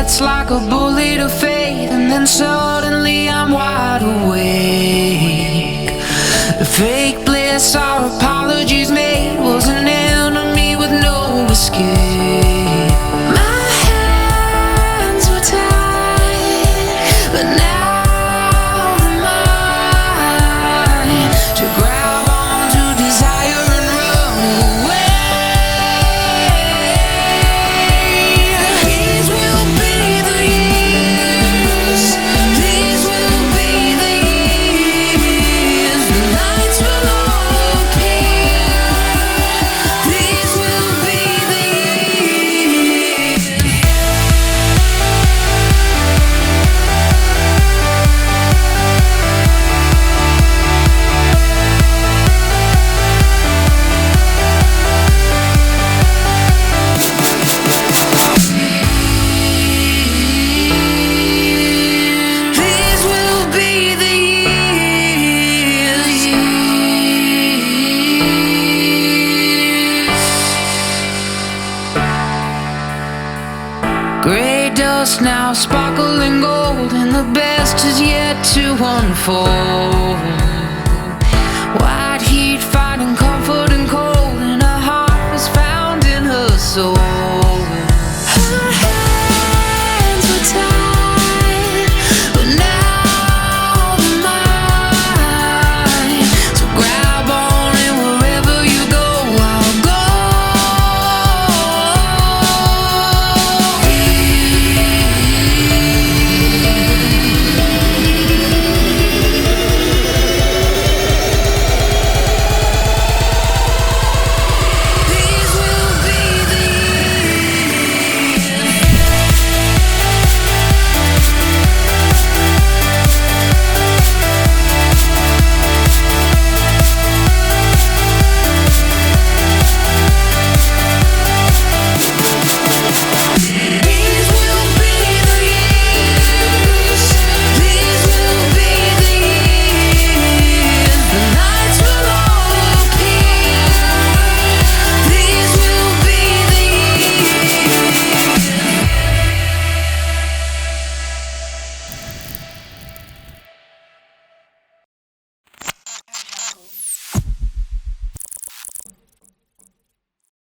It's like a bullet of faith, and then suddenly I'm wide awake. The fake bliss our apologies made was an enemy with no escape. My hands were tied, but now they're mine to grab onto desire and run away. These will be the years. These will be the years. The lights will all appear. These will be the years. These will be the years. Gray dust now sparkling gold, and the best is yet to unfold.